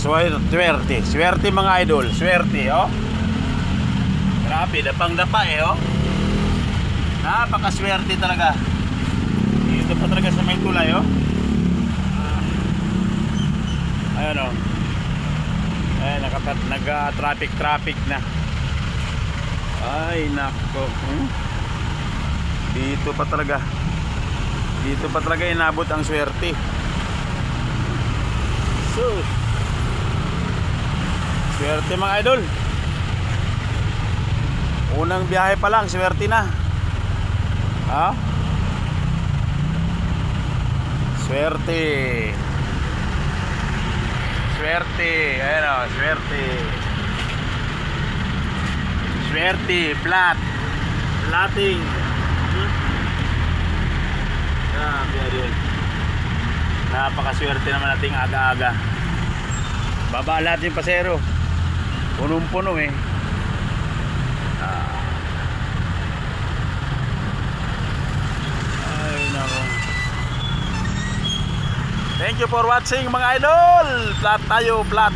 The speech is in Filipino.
Swerte. Swerte mga idol. Swerte, oh. Grabe, dapang dapa eh, oh. Napakaswerte talaga. Dito pa talaga sa may tulay, oh. Ayan, oh. Ayan, nag-traffic na. Ay, nako. Dito pa talaga inabot ang swerte. Sus. Swerte mga idol. Unang biyahe pa lang, swerte na. Ha? Swerte. Swerte. Ayan o, swerte. Swerte, flat. Flating. Napakaswerte naman nating aga-aga. Baba lahat yung pasero. Punong-puno eh. Ay nako. Thank you for watching mga idol. Flat tayo, flat.